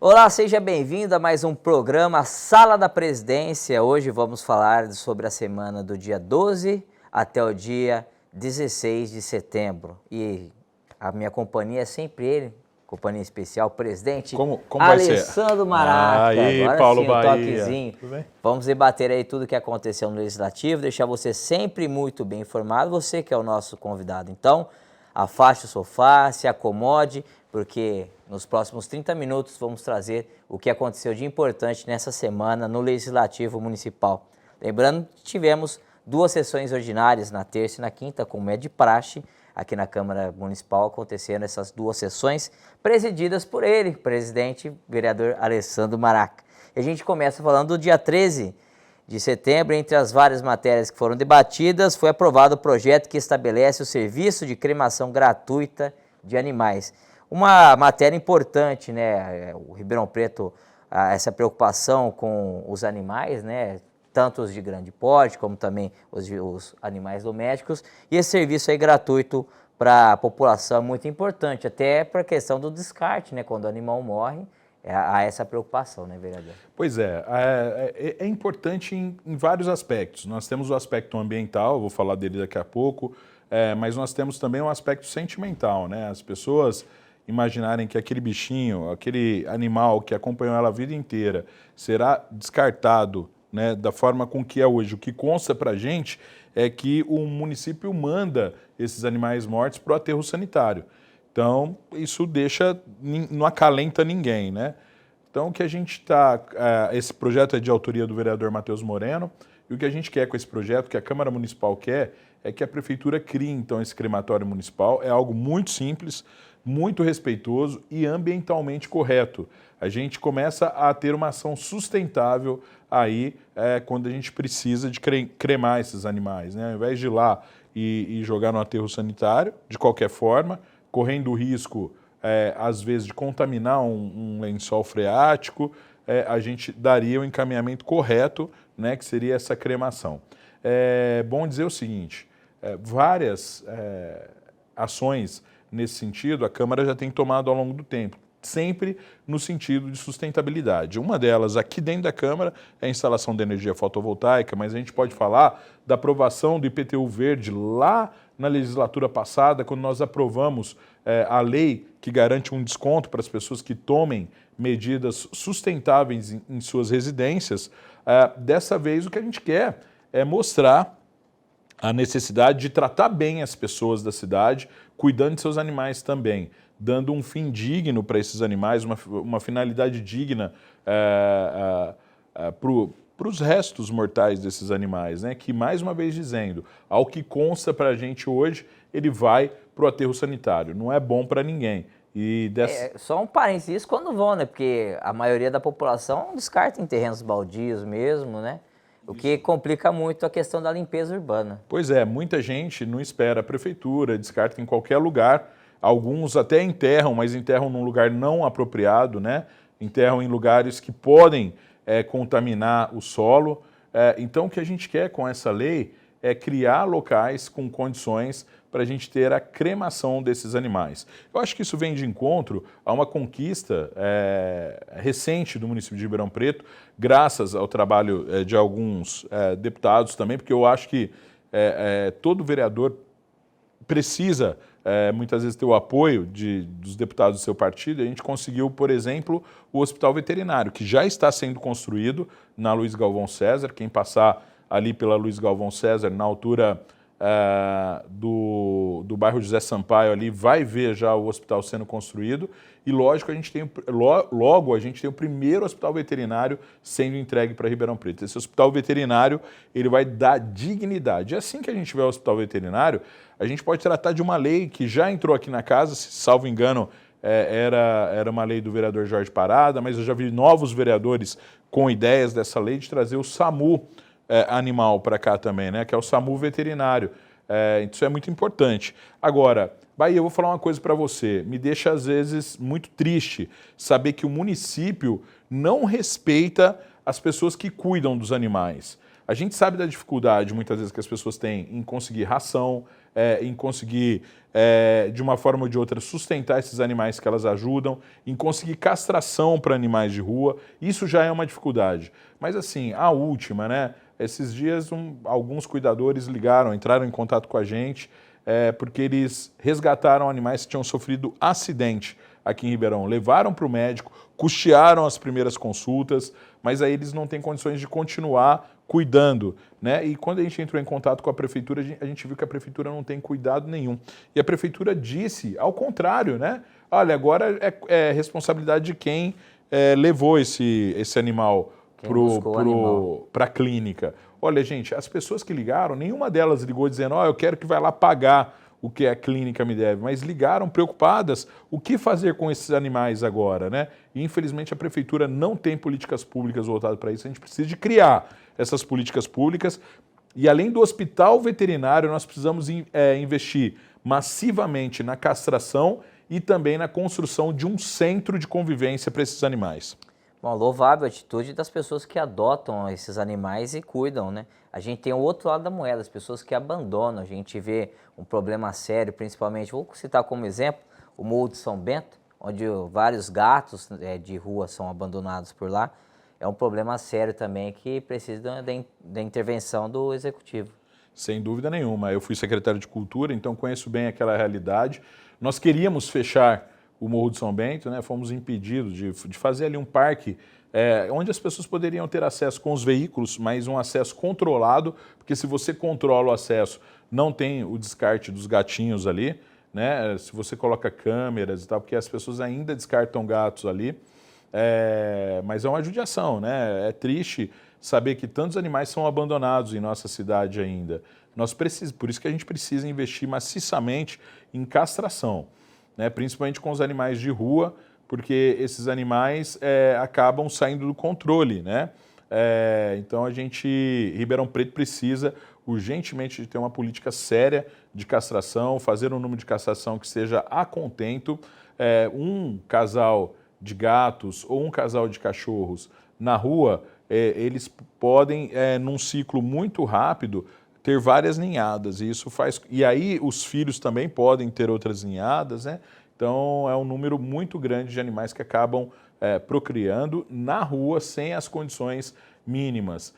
Olá, seja bem-vindo a mais um programa Sala da Presidência. Hoje vamos falar sobre a semana do dia 12 até o dia 16 de setembro. E a minha companhia é sempre ele, companhia especial, presidente Como Alessandro Maraca. Aí, Agora Paulo sim, o Bahia. toquezinho. Tudo bem? Vamos debater aí tudo o que aconteceu no Legislativo, deixar você sempre muito bem informado, você que é o nosso convidado. Então, afaste o sofá, se acomode, porque nos próximos 30 minutos vamos trazer o que aconteceu de importante nessa semana no Legislativo Municipal. Lembrando que tivemos 2 sessões ordinárias na terça e na quinta, como é de praxe, aqui na Câmara Municipal aconteceram essas 2 sessões, presididas por ele, presidente, vereador Alessandro Maraca. E a gente começa falando do dia 13 de setembro. Entre as várias matérias que foram debatidas, foi aprovado o projeto que estabelece o serviço de cremação gratuita de animais. Uma matéria importante, né? O Ribeirão Preto, essa preocupação com os animais, né? Tanto os de grande porte, como também os animais domésticos. E esse serviço aí gratuito para a população é muito importante, até para a questão do descarte, né? Quando o animal morre, há essa preocupação, né, vereador? Pois é importante em vários aspectos. Nós temos o aspecto ambiental, vou falar dele daqui a pouco, mas nós temos também um aspecto sentimental, né? As pessoas imaginarem que aquele bichinho, aquele animal que acompanhou ela a vida inteira, será descartado, né, da forma com que é hoje. O que consta para a gente é que o município manda esses animais mortos para o aterro sanitário. Então, isso não acalenta ninguém, né? Então, o que a gente esse projeto é de autoria do vereador Matheus Moreno, e o que a gente quer com esse projeto, que a Câmara Municipal quer, é que a Prefeitura crie, então, esse crematório municipal. É algo muito simples, muito respeitoso e ambientalmente correto. A gente começa a ter uma ação sustentável aí quando a gente precisa de cremar esses animais, né? Ao invés de ir lá e jogar no aterro sanitário, de qualquer forma, correndo o risco, às vezes, de contaminar um lençol freático, a gente daria o encaminhamento correto, né, que seria essa cremação. É bom dizer o seguinte, várias ações nesse sentido a Câmara já tem tomado ao longo do tempo, sempre no sentido de sustentabilidade. Uma delas, aqui dentro da Câmara, é a instalação de energia fotovoltaica, mas a gente pode falar da aprovação do IPTU verde lá na legislatura passada, quando nós aprovamos a lei que garante um desconto para as pessoas que tomem medidas sustentáveis em suas residências. Dessa vez, o que a gente quer é mostrar a necessidade de tratar bem as pessoas da cidade, cuidando de seus animais também, dando um fim digno para esses animais, uma finalidade digna para os restos mortais desses animais, né? Que, mais uma vez dizendo, ao que consta para a gente hoje, ele vai para o aterro sanitário. Não é bom para ninguém. Só um parênteses, isso quando vão, né? Porque a maioria da população descarta em terrenos baldios mesmo, né? O que complica muito a questão da limpeza urbana. Pois é, muita gente não espera a prefeitura, descarta em qualquer lugar. Alguns até enterram, mas enterram num lugar não apropriado, né? Enterram em lugares que podem contaminar o solo. Então, o que a gente quer com essa lei é criar locais com condições para a gente ter a cremação desses animais. Eu acho que isso vem de encontro a uma conquista recente do município de Ribeirão Preto, graças ao trabalho de alguns deputados também, porque eu acho que todo vereador precisa muitas vezes ter o apoio dos deputados do seu partido. A gente conseguiu, por exemplo, o hospital veterinário, que já está sendo construído na Luiz Galvão César. Quem passar ali pela Luiz Galvão César, na altura do bairro José Sampaio, ali, vai ver já o hospital sendo construído. E lógico, logo a gente tem o primeiro hospital veterinário sendo entregue para Ribeirão Preto. Esse hospital veterinário, ele vai dar dignidade. E assim que a gente tiver o hospital veterinário, a gente pode tratar de uma lei que já entrou aqui na casa, se salvo engano, era uma lei do vereador Jorge Parada, mas eu já vi novos vereadores com ideias dessa lei de trazer o SAMU animal para cá também, né? Que é o SAMU veterinário. Isso é muito importante. Agora, Bahia, eu vou falar uma coisa para você. Me deixa, às vezes, muito triste saber que o município não respeita as pessoas que cuidam dos animais. A gente sabe da dificuldade, muitas vezes, que as pessoas têm em conseguir ração, em conseguir, de uma forma ou de outra, sustentar esses animais que elas ajudam, em conseguir castração para animais de rua. Isso já é uma dificuldade. Mas assim, a última, né? Esses dias alguns cuidadores entraram em contato com a gente, porque eles resgataram animais que tinham sofrido acidente aqui em Ribeirão. Levaram para o médico, custearam as primeiras consultas, mas aí eles não têm condições de continuar cuidando, né? E quando a gente entrou em contato com a prefeitura, a gente viu que a prefeitura não tem cuidado nenhum. E a prefeitura disse, ao contrário, né? Olha, agora é responsabilidade de quem levou esse animal para a clínica. Olha, gente, as pessoas que ligaram, nenhuma delas ligou dizendo, eu quero que vá lá pagar o que a clínica me deve, mas ligaram preocupadas o que fazer com esses animais agora, né? E infelizmente a prefeitura não tem políticas públicas voltadas para isso, a gente precisa de criar essas políticas públicas e além do hospital veterinário, nós precisamos investir massivamente na castração e também na construção de um centro de convivência para esses animais. Bom, louvável a atitude das pessoas que adotam esses animais e cuidam, né? A gente tem o outro lado da moeda, as pessoas que abandonam. A gente vê um problema sério, principalmente, vou citar como exemplo, o Morro de São Bento, onde vários gatos de rua são abandonados por lá. É um problema sério também que precisa da intervenção do executivo. Sem dúvida nenhuma. Eu fui secretário de Cultura, então conheço bem aquela realidade. Nós queríamos fechar o Morro de São Bento, né? Fomos impedidos de fazer ali um parque onde as pessoas poderiam ter acesso com os veículos, mas um acesso controlado, porque se você controla o acesso, não tem o descarte dos gatinhos ali, né? Se você coloca câmeras e tal, porque as pessoas ainda descartam gatos ali, mas é uma judiação, né? É triste saber que tantos animais são abandonados em nossa cidade ainda. Por isso que a gente precisa investir maciçamente em castração, né? Principalmente com os animais de rua, porque esses animais acabam saindo do controle, né? Então Ribeirão Preto precisa urgentemente de ter uma política séria de castração, fazer um número de castração que seja a contento. Um casal de gatos ou um casal de cachorros na rua, eles podem, num ciclo muito rápido, ter várias ninhadas. E aí os filhos também podem ter outras ninhadas, né? Então é um número muito grande de animais que acabam procriando na rua sem as condições mínimas.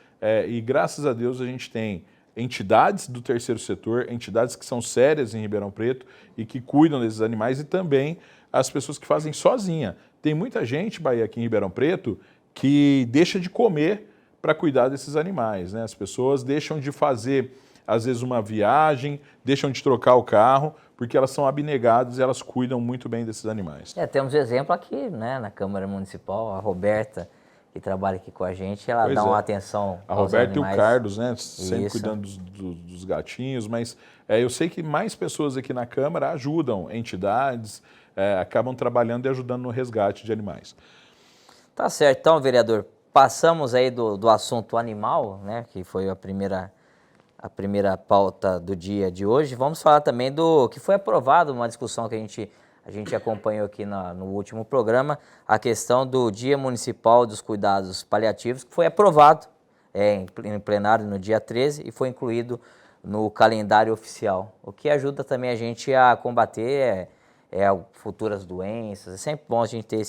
E graças a Deus a gente tem entidades do terceiro setor, entidades que são sérias em Ribeirão Preto e que cuidam desses animais e também as pessoas que fazem sozinha. Tem muita gente, Bahia, aqui em Ribeirão Preto, que deixa de comer para cuidar desses animais, né? As pessoas deixam de fazer, às vezes, uma viagem, deixam de trocar o carro, porque elas são abnegadas e elas cuidam muito bem desses animais. Temos exemplo aqui, né, na Câmara Municipal, a Roberta, que trabalha aqui com a gente, ela dá uma atenção a Roberta animais. E o Carlos, né, sempre cuidando dos gatinhos, mas eu sei que mais pessoas aqui na Câmara ajudam entidades, acabam trabalhando e ajudando no resgate de animais. Tá certo, então, vereador, passamos aí do assunto animal, né, que foi a primeira pauta do dia de hoje. Vamos falar também do que foi aprovado, uma discussão que a gente acompanhou aqui no último programa, a questão do Dia Municipal dos Cuidados Paliativos, que foi aprovado em plenário no dia 13 e foi incluído no calendário oficial, o que ajuda também a gente a combater futuras doenças. É sempre bom a gente ter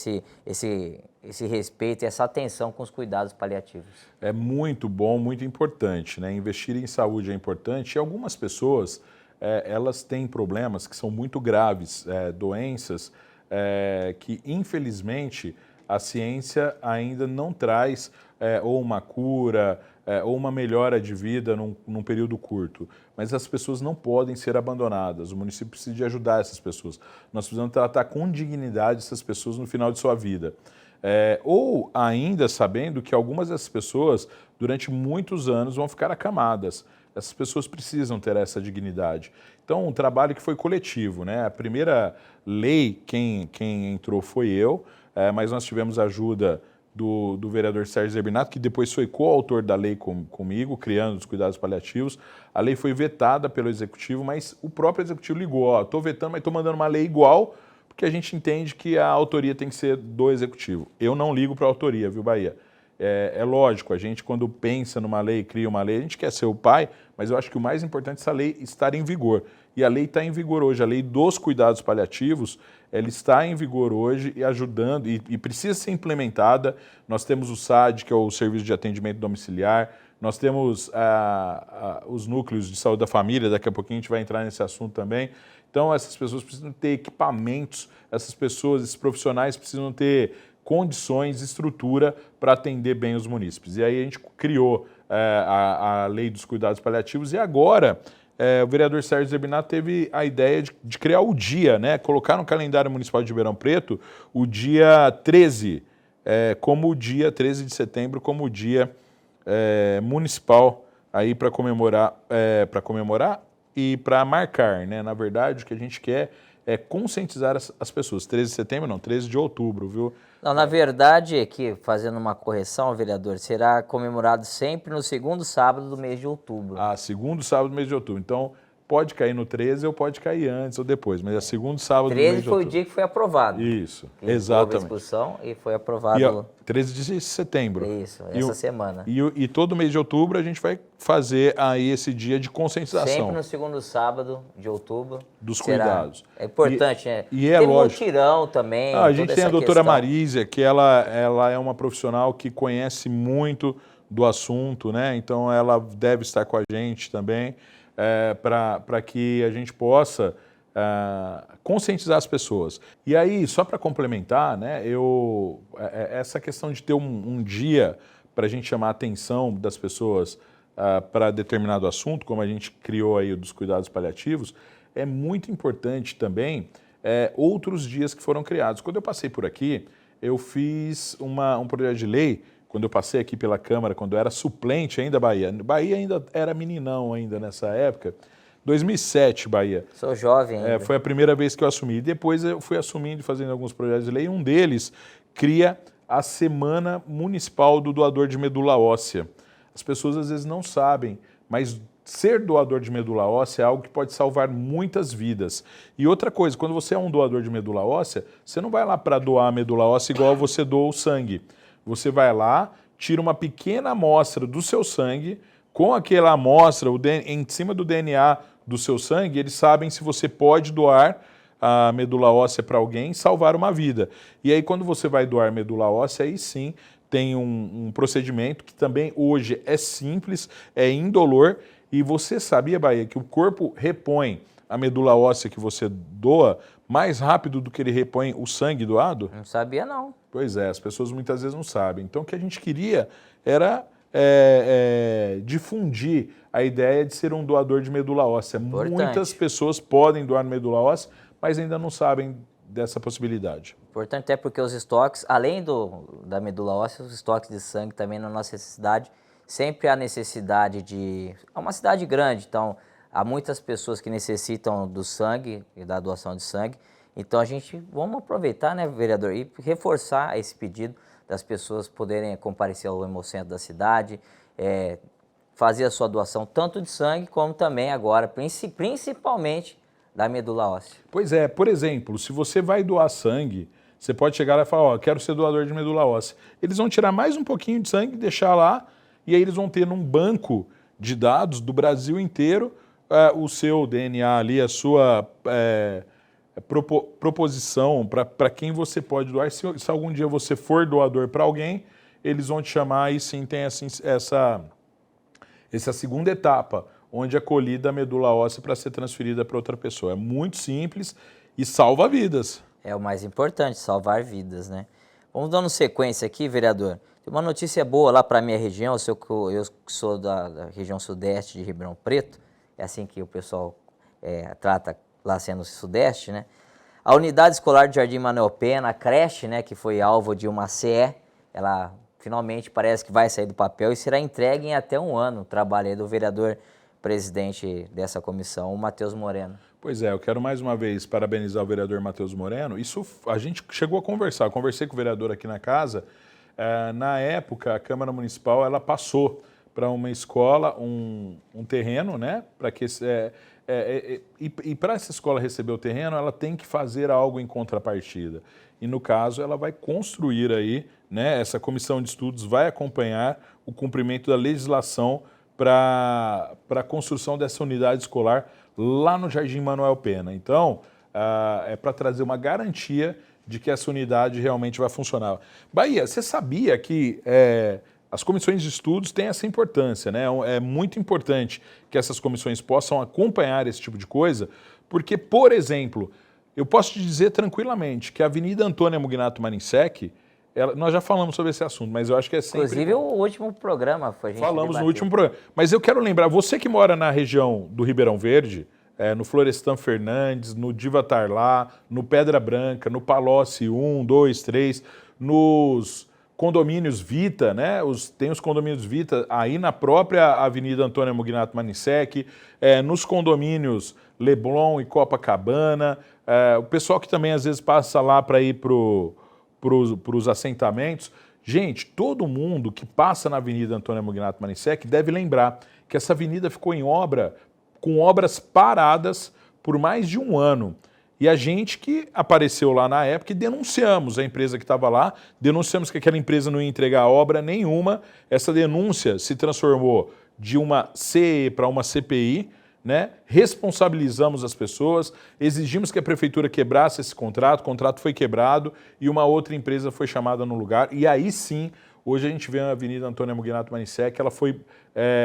esse respeito e essa atenção com os cuidados paliativos. É muito bom, muito importante, né? Investir em saúde é importante e algumas pessoas, elas têm problemas que são muito graves, doenças que infelizmente a ciência ainda não traz ou uma cura ou uma melhora de vida num período curto. Mas as pessoas não podem ser abandonadas, o município precisa de ajudar essas pessoas. Nós precisamos tratar com dignidade essas pessoas no final de sua vida. Ou ainda sabendo que algumas dessas pessoas, durante muitos anos, vão ficar acamadas. Essas pessoas precisam ter essa dignidade. Então, um trabalho que foi coletivo, né? A primeira lei, quem entrou foi eu, mas nós tivemos a ajuda do vereador Sérgio Zerbinato, que depois foi coautor da lei comigo, criando os cuidados paliativos. A lei foi vetada pelo Executivo, mas o próprio Executivo ligou, estou vetando, mas estou mandando uma lei igual, porque a gente entende que a autoria tem que ser do Executivo. Eu não ligo para a autoria, viu, Bahia? É lógico, a gente quando pensa numa lei, cria uma lei, a gente quer ser o pai, mas eu acho que o mais importante é essa lei estar em vigor. E a lei está em vigor hoje, a lei dos cuidados paliativos, ela está em vigor hoje e ajudando, e precisa ser implementada. Nós temos o SAD, que é o Serviço de Atendimento Domiciliar, nós temos os núcleos de saúde da família, daqui a pouquinho a gente vai entrar nesse assunto também. Então, essas pessoas precisam ter equipamentos, essas pessoas, esses profissionais precisam ter condições, estrutura para atender bem os munícipes. E aí a gente criou a Lei dos Cuidados Paliativos e agora o vereador Sérgio Zerbinato teve a ideia de criar o dia, né? Colocar no calendário municipal de Ribeirão Preto o dia 13, como o dia 13 de setembro, como o dia municipal aí para comemorar e para marcar, né? Na verdade, o que a gente quer é conscientizar as pessoas. 13 de setembro não, 13 de outubro, viu? Não, na verdade, aqui, fazendo uma correção, vereador, será comemorado sempre no segundo sábado do mês de outubro. Segundo sábado do mês de outubro. Então, pode cair no 13 ou pode cair antes ou depois, mas é segundo sábado do mês de outubro. 13 foi o dia que foi aprovado. Isso, exatamente. Houve a discussão e foi aprovado. 13 de setembro. Isso, essa semana. E todo mês de outubro a gente vai fazer aí esse dia de conscientização. Sempre no segundo sábado de outubro. Dos cuidados. É importante, né? E é tem lógico. mutirão também. A gente tem a doutora questão. Marísia, que ela é uma profissional que conhece muito do assunto, né? Então ela deve estar com a gente também, para que a gente possa conscientizar as pessoas. E aí, só para complementar, né, essa questão de ter um dia para a gente chamar a atenção das pessoas para determinado assunto, como a gente criou aí o dos cuidados paliativos, é muito importante também outros dias que foram criados. Quando eu passei por aqui, eu fiz um projeto de lei, quando eu passei aqui pela Câmara, quando eu era suplente ainda Bahia ainda era meninão ainda nessa época, 2007, Bahia. Sou jovem ainda. Foi a primeira vez que eu assumi. Depois eu fui assumindo e fazendo alguns projetos de lei. Um deles cria a Semana Municipal do Doador de Medula Óssea. As pessoas às vezes não sabem, mas ser doador de medula óssea é algo que pode salvar muitas vidas. E outra coisa, quando você é um doador de medula óssea, você não vai lá para doar a medula óssea igual você doa o sangue. Você vai lá, tira uma pequena amostra do seu sangue, com aquela amostra, em cima do DNA do seu sangue, eles sabem se você pode doar a medula óssea para alguém e salvar uma vida. E aí, quando você vai doar medula óssea, aí sim tem um procedimento que também hoje é simples, é indolor. E você sabia, Bahia, que o corpo repõe a medula óssea que você doa mais rápido do que ele repõe o sangue doado? Não sabia, não. Pois é, as pessoas muitas vezes não sabem. Então, o que a gente queria era difundir a ideia de ser um doador de medula óssea. Importante. Muitas pessoas podem doar medula óssea, mas ainda não sabem dessa possibilidade. Importante até porque os estoques, além da medula óssea, os estoques de sangue também na nossa cidade, sempre há necessidade de... É uma cidade grande, então há muitas pessoas que necessitam do sangue e da doação de sangue. Então vamos aproveitar, né, vereador, e reforçar esse pedido das pessoas poderem comparecer ao Hemocentro da cidade, fazer a sua doação tanto de sangue como também agora, principalmente da medula óssea. Pois é, por exemplo, se você vai doar sangue, você pode chegar lá e falar, quero ser doador de medula óssea. Eles vão tirar mais um pouquinho de sangue, deixar lá, e aí eles vão ter num banco de dados do Brasil inteiro o seu DNA ali, a sua proposição para quem você pode doar. Se algum dia você for doador para alguém, eles vão te chamar e sim tem essa segunda etapa, onde é colhida a medula óssea para ser transferida para outra pessoa. É muito simples e salva vidas. É o mais importante, salvar vidas, né? Vamos dando sequência aqui, vereador. Tem uma notícia boa lá para a minha região, eu sou da região sudeste de Ribeirão Preto, é assim que o pessoal trata lá sendo sudeste, né? A unidade escolar de Jardim Manuel Pena, a creche, né, que foi alvo de uma CE, ela finalmente parece que vai sair do papel e será entregue em até um ano. O trabalho aí do vereador presidente dessa comissão, o Matheus Moreno. Pois é, eu quero mais uma vez parabenizar o vereador Matheus Moreno. Isso a gente chegou a conversar, eu conversei com o vereador aqui na casa. Na época, a Câmara Municipal ela passou para uma escola um terreno, né? Para que e para essa escola receber o terreno, ela tem que fazer algo em contrapartida. e no caso ela vai construir aí, né, essa comissão de estudos vai acompanhar o cumprimento da legislação para a construção dessa unidade escolar lá no Jardim Manuel Pena. Então, é para trazer uma garantia de que essa unidade realmente vai funcionar. Bahia, você sabia que as comissões de estudos têm essa importância, né? É muito importante que essas comissões possam acompanhar esse tipo de coisa, porque, por exemplo, eu posso te dizer tranquilamente que a Avenida Antônia Mugnato Marinsek, nós já falamos sobre esse assunto, mas eu acho que é sempre... Inclusive, o último programa foi a gente Falamos debateu. no último programa. Mas eu quero lembrar, você que mora na região do Ribeirão Verde, no Florestan Fernandes, no Diva Tarlá, no Pedra Branca, no Palocci 1, 2, 3, nos condomínios Vita, né? Tem os condomínios Vita aí na própria Avenida Antônia Mugnato Marinsek, nos condomínios Leblon e Copacabana, o pessoal que também às vezes passa lá para ir para os assentamentos. Gente, todo mundo que passa na Avenida Antônia Mugnato Marinsek deve lembrar que essa avenida ficou em obra, com obras paradas por mais de um ano. E a gente que apareceu lá na época e denunciamos a empresa que estava lá, denunciamos que aquela empresa não ia entregar obra nenhuma. Essa denúncia se transformou de uma CE para uma CPI, né? Responsabilizamos as pessoas, exigimos que a prefeitura quebrasse esse contrato, o contrato foi quebrado e uma outra empresa foi chamada no lugar. E aí sim, hoje a gente vê a Avenida Antônia Mugnato Marinsek, ela foi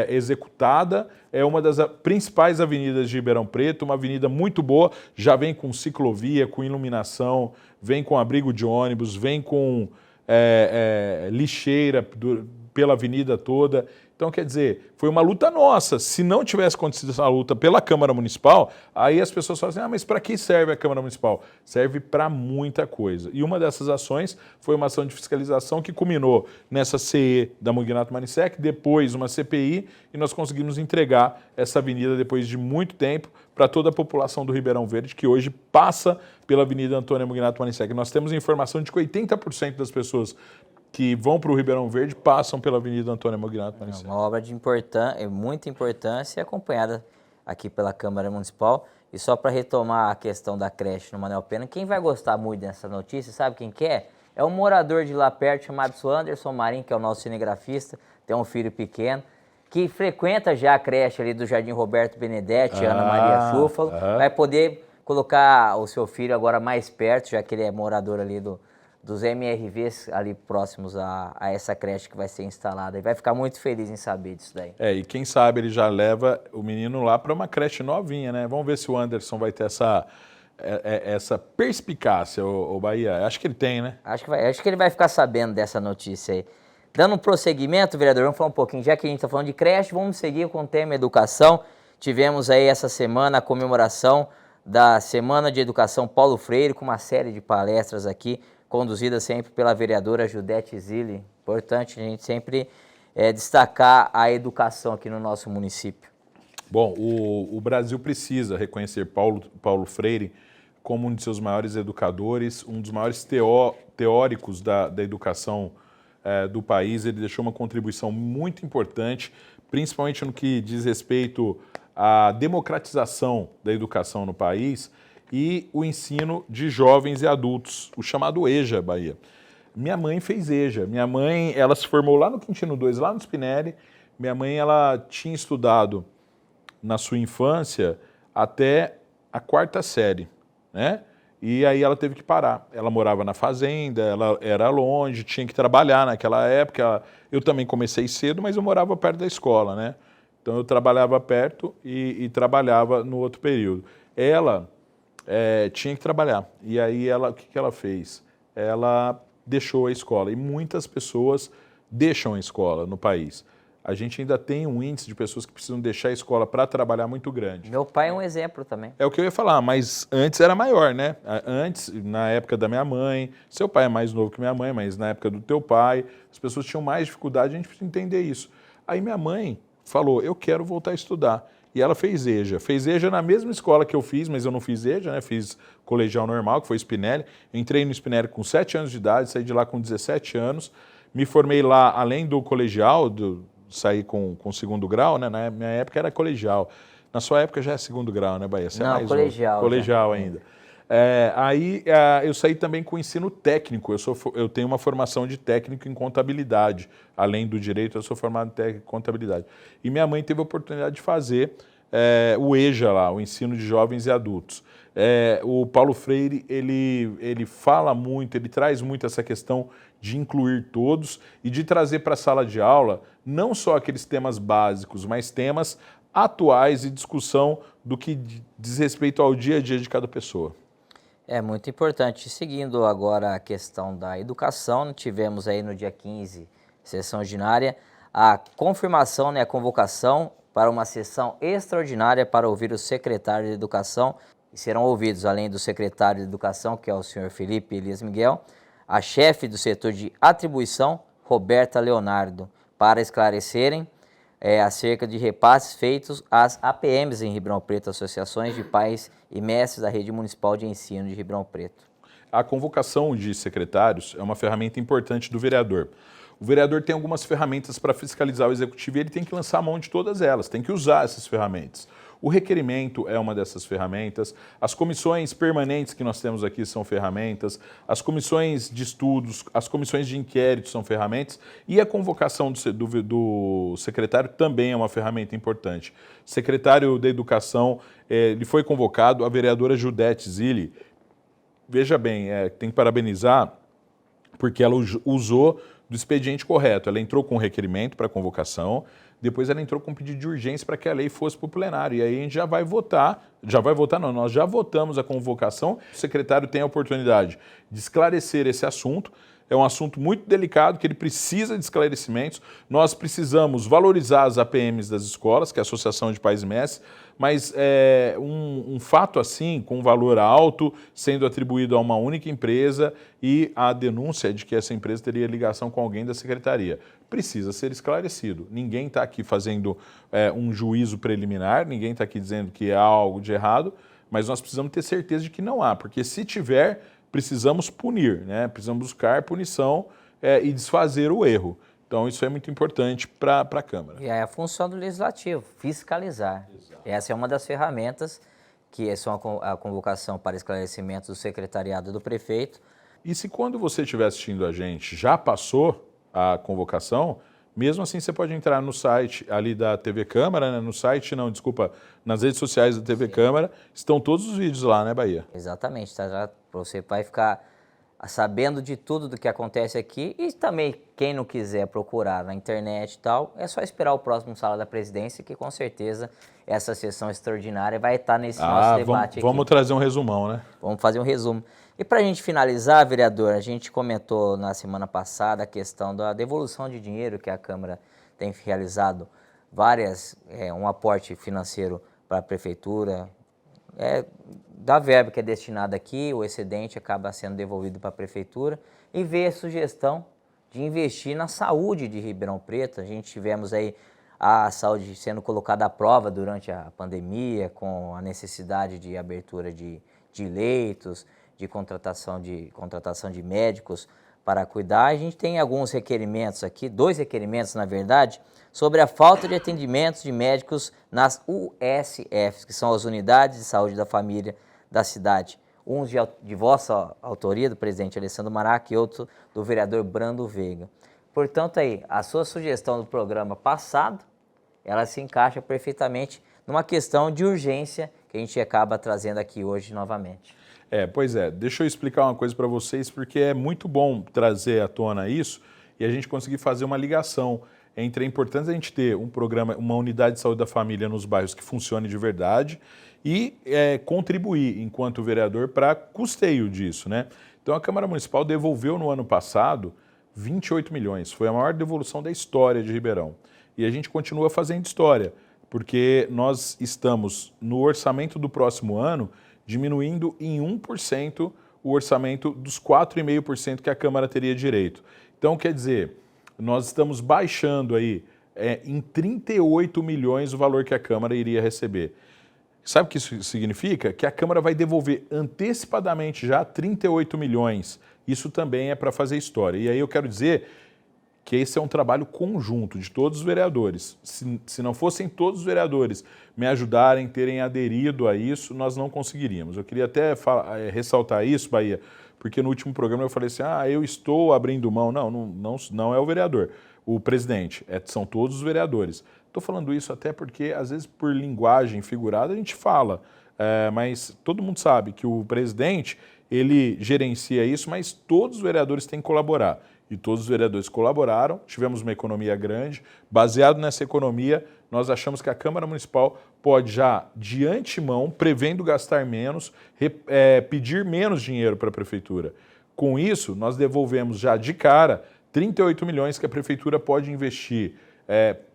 executada, é uma das principais avenidas de Ribeirão Preto, uma avenida muito boa, já vem com ciclovia, com iluminação, vem com abrigo de ônibus, vem com lixeira pela avenida toda. Então, quer dizer, foi uma luta nossa. Se não tivesse acontecido essa luta pela Câmara Municipal, aí as pessoas falam assim, mas para que serve a Câmara Municipal? Serve para muita coisa. E uma dessas ações foi uma ação de fiscalização que culminou nessa CE da Mugnato Marinsek, depois uma CPI, e nós conseguimos entregar essa avenida depois de muito tempo para toda a população do Ribeirão Verde, que hoje passa pela Avenida Antônia Mugnato Marinsek. Nós temos informação de que 80% das pessoas que vão para o Ribeirão Verde passam pela Avenida Antônia Mugnato Marinsek. Uma obra de muita importância, acompanhada aqui pela Câmara Municipal. E só para retomar a questão da creche no Manuel Pena, quem vai gostar muito dessa notícia, sabe quem que é? É um morador de lá perto chamado Anderson Marim, que é o nosso cinegrafista, tem um filho pequeno, que frequenta já a creche ali do Jardim Roberto Benedetti, Ana Maria Schúffalo, vai poder colocar o seu filho agora mais perto, já que ele é morador ali dos MRVs ali próximos a essa creche que vai ser instalada. E vai ficar muito feliz em saber disso daí. E quem sabe ele já leva o menino lá para uma creche novinha, né? Vamos ver se o Anderson vai ter essa perspicácia, o Bahia. Acho que ele tem, né? Acho que ele vai ficar sabendo dessa notícia aí. Dando um prosseguimento, vereador, vamos falar um pouquinho, já que a gente está falando de creche, vamos seguir com o tema educação. Tivemos aí essa semana a comemoração da Semana de Educação Paulo Freire, com uma série de palestras aqui, conduzida sempre pela vereadora Judete Zilli. Importante a gente sempre destacar a educação aqui no nosso município. Bom, o Brasil precisa reconhecer Paulo Freire como um de seus maiores educadores, um dos maiores teóricos da educação do país. Ele deixou uma contribuição muito importante, principalmente no que diz respeito à democratização da educação no país e o ensino de jovens e adultos, o chamado EJA, Bahia. Minha mãe fez EJA. Minha mãe, ela se formou lá no Quintino 2, lá no Spinelli. Minha mãe, ela tinha estudado na sua infância até a 4ª série, né? E aí ela teve que parar. Ela morava na fazenda, ela era longe, tinha que trabalhar naquela época. Eu também comecei cedo, mas eu morava perto da escola, né? Então eu trabalhava perto e trabalhava no outro período. Ela tinha que trabalhar. E aí o que ela fez? Ela deixou a escola. E muitas pessoas deixam a escola no país. A gente ainda tem um índice de pessoas que precisam deixar a escola para trabalhar muito grande. Meu pai é um exemplo também. É o que eu ia falar, mas antes era maior, né? Antes, na época da minha mãe, seu pai é mais novo que minha mãe, mas na época do teu pai, as pessoas tinham mais dificuldade, a gente precisa entender isso. Aí minha mãe falou, eu quero voltar a estudar. E ela fez EJA. Fez EJA na mesma escola que eu fiz, mas eu não fiz EJA, né? Fiz colegial normal, que foi Spinelli. Eu entrei no Spinelli com 7 anos de idade, saí de lá com 17 anos. Me formei lá, além do colegial, saí com 2º grau, né? Na minha época era colegial. Na sua época já é 2º grau, né, Bahia? Você não, é mais colegial. Colegial ainda. Eu saí também com ensino técnico, eu tenho uma formação de técnico em contabilidade, além do direito eu sou formado em técnico em contabilidade. E minha mãe teve a oportunidade de fazer o EJA lá, o ensino de jovens e adultos. O Paulo Freire, ele fala muito, ele traz muito essa questão de incluir todos e de trazer para a sala de aula não só aqueles temas básicos, mas temas atuais e discussão do que diz respeito ao dia a dia de cada pessoa. É muito importante. Seguindo agora a questão da educação, tivemos aí no dia 15, sessão ordinária, a confirmação, né, a convocação para uma sessão extraordinária para ouvir o secretário de Educação. E serão ouvidos, além do secretário de Educação, que é o senhor Felipe Elias Miguel, a chefe do setor de atribuição, Roberta Leonardo, para esclarecerem acerca de repasses feitos às APMs em Ribeirão Preto, associações de pais e mestres da Rede Municipal de Ensino de Ribeirão Preto. A convocação de secretários é uma ferramenta importante do vereador. O vereador tem algumas ferramentas para fiscalizar o executivo e ele tem que lançar a mão de todas elas, tem que usar essas ferramentas. O requerimento é uma dessas ferramentas, as comissões permanentes que nós temos aqui são ferramentas, as comissões de estudos, as comissões de inquérito são ferramentas e a convocação do secretário também é uma ferramenta importante. O secretário da Educação, ele foi convocado, a vereadora Judete Zilli, veja bem, tem que parabenizar, porque ela usou do expediente correto, ela entrou com um requerimento para convocação, depois ela entrou com um pedido de urgência para que a lei fosse para o plenário. E aí a gente nós já votamos a convocação. O secretário tem a oportunidade de esclarecer esse assunto. É um assunto muito delicado, que ele precisa de esclarecimentos. Nós precisamos valorizar as APMs das escolas, que é a Associação de Pais e Mestres, mas um fato assim, com valor alto, sendo atribuído a uma única empresa e a denúncia de que essa empresa teria ligação com alguém da secretaria, precisa ser esclarecido. Ninguém está aqui fazendo um juízo preliminar, ninguém está aqui dizendo que há algo de errado, mas nós precisamos ter certeza de que não há, porque se tiver, precisamos punir, né? Precisamos buscar punição e desfazer o erro. Então, isso é muito importante para a Câmara. E é a função do Legislativo, fiscalizar. Exato. Essa é uma das ferramentas, que são a convocação para esclarecimento do secretariado do prefeito. E se quando você estiver assistindo a gente já passou a convocação, mesmo assim você pode entrar no site ali da TV Câmara, né? Nas redes sociais da TV Sim. Câmara, estão todos os vídeos lá, né, Bahia? Exatamente, tá? Já você vai ficar sabendo de tudo do que acontece aqui e também quem não quiser procurar na internet e tal, é só esperar o próximo Sala da Presidência que com certeza essa sessão extraordinária vai estar nesse nosso debate aqui. Vamos trazer um resumão, né? Vamos fazer um resumo. E para a gente finalizar, vereador, a gente comentou na semana passada a questão da devolução de dinheiro que a Câmara tem realizado um aporte financeiro para a Prefeitura, da verba que é destinada aqui, o excedente acaba sendo devolvido para a Prefeitura e veio a sugestão de investir na saúde de Ribeirão Preto. A gente tivemos aí a saúde sendo colocada à prova durante a pandemia, com a necessidade de abertura de leitos, de contratação de médicos para cuidar. A gente tem alguns requerimentos aqui, 2 requerimentos na verdade, sobre a falta de atendimentos de médicos nas USFs, que são as Unidades de Saúde da Família da cidade. Um de vossa autoria, do presidente Alessandro Marac, e outro do vereador Brando Veiga. Portanto, aí, a sua sugestão do programa passado, ela se encaixa perfeitamente numa questão de urgência que a gente acaba trazendo aqui hoje novamente. Pois é. Deixa eu explicar uma coisa para vocês, porque é muito bom trazer à tona isso e a gente conseguir fazer uma ligação entre a importância de a gente ter um programa, uma unidade de saúde da família nos bairros que funcione de verdade e contribuir, enquanto vereador, para custeio disso, né? Então, a Câmara Municipal devolveu no ano passado 28 milhões. Foi a maior devolução da história de Ribeirão. E a gente continua fazendo história, porque nós estamos, no orçamento do próximo ano, diminuindo em 1% o orçamento dos 4,5% que a Câmara teria direito. Então, quer dizer, nós estamos baixando aí em 38 milhões o valor que a Câmara iria receber. Sabe o que isso significa? Que a Câmara vai devolver antecipadamente já 38 milhões. Isso também é para fazer história. E aí eu quero dizer que esse é um trabalho conjunto de todos os vereadores. Se não fossem todos os vereadores me ajudarem, terem aderido a isso, nós não conseguiríamos. Eu queria até ressaltar isso, Bahia, porque no último programa eu falei assim, eu estou abrindo mão. Não é o vereador, o presidente, são todos os vereadores. Estou falando isso até porque, às vezes, por linguagem figurada, a gente fala, mas todo mundo sabe que o presidente, ele gerencia isso, mas todos os vereadores têm que colaborar. E todos os vereadores colaboraram, tivemos uma economia grande. Baseado nessa economia, nós achamos que a Câmara Municipal pode já, de antemão, prevendo gastar menos, pedir menos dinheiro para a Prefeitura. Com isso, nós devolvemos já de cara 38 milhões que a Prefeitura pode investir,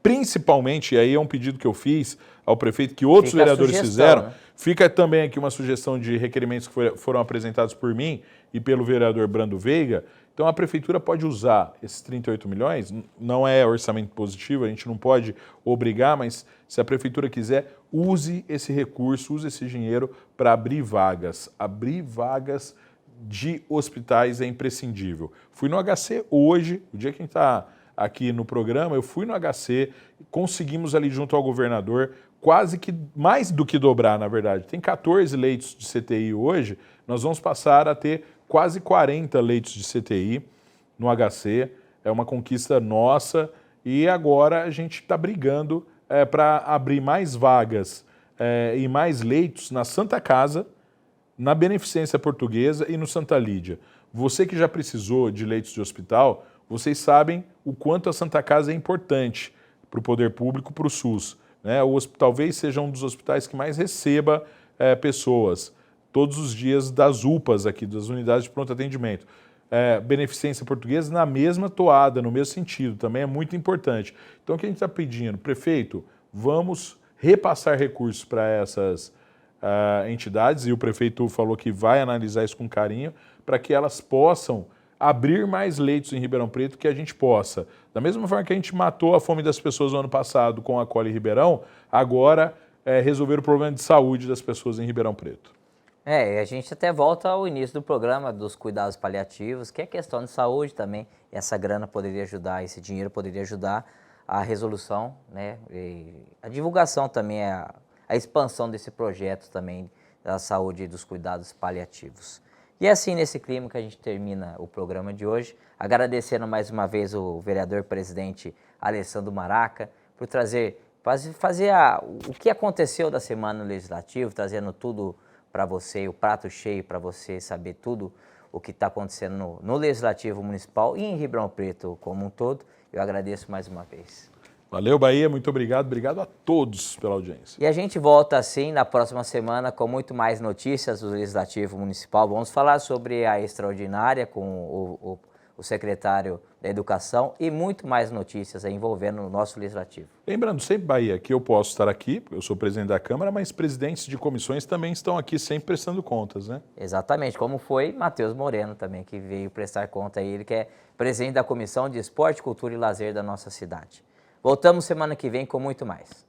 principalmente, e aí é um pedido que eu fiz ao prefeito, que outros vereadores fizeram. Né? Fica também aqui uma sugestão de requerimentos que foram apresentados por mim e pelo vereador Brando Veiga. Então, a Prefeitura pode usar esses 38 milhões, não é orçamento positivo, a gente não pode obrigar, mas se a Prefeitura quiser, use esse recurso, use esse dinheiro para abrir vagas. Abrir vagas de hospitais é imprescindível. Fui no HC hoje, o dia que a gente está aqui no programa, eu fui no HC, conseguimos ali junto ao governador, quase que mais do que dobrar, na verdade. Tem 14 leitos de CTI hoje, nós vamos passar a ter quase 40 leitos de CTI no HC, é uma conquista nossa e agora a gente está brigando para abrir mais vagas e mais leitos na Santa Casa, na Beneficência Portuguesa e no Santa Lídia. Você que já precisou de leitos de hospital, vocês sabem o quanto a Santa Casa é importante para o poder público, para o SUS. Né? Talvez seja um dos hospitais que mais receba pessoas todos os dias das UPAs aqui, das unidades de pronto atendimento. Beneficência Portuguesa na mesma toada, no mesmo sentido, também é muito importante. Então, o que a gente está pedindo? Prefeito, vamos repassar recursos para essas entidades, e o prefeito falou que vai analisar isso com carinho, para que elas possam abrir mais leitos em Ribeirão Preto, que a gente possa. Da mesma forma que a gente matou a fome das pessoas no ano passado com a Cole Ribeirão, agora resolver o problema de saúde das pessoas em Ribeirão Preto. A gente até volta ao início do programa dos cuidados paliativos, que é questão de saúde também. Essa grana poderia ajudar, esse dinheiro poderia ajudar a resolução, né? E a divulgação também, a expansão desse projeto também da saúde e dos cuidados paliativos. E é assim, nesse clima que a gente termina o programa de hoje, agradecendo mais uma vez o vereador presidente Alessandro Maraca por fazer o que aconteceu da semana no Legislativo, trazendo tudo para você, o prato cheio para você saber tudo o que está acontecendo no Legislativo Municipal e em Ribeirão Preto como um todo. Eu agradeço mais uma vez. Valeu, Bahia, muito obrigado. Obrigado a todos pela audiência. E a gente volta assim na próxima semana com muito mais notícias do Legislativo Municipal. Vamos falar sobre a extraordinária com o secretário da Educação e muito mais notícias aí envolvendo o nosso Legislativo. Lembrando sempre, Bahia, que eu posso estar aqui, eu sou presidente da Câmara, mas presidentes de comissões também estão aqui sempre prestando contas, né? Exatamente, como foi Matheus Moreno também, que veio prestar conta aí, ele que é presidente da Comissão de Esporte, Cultura e Lazer da nossa cidade. Voltamos semana que vem com muito mais.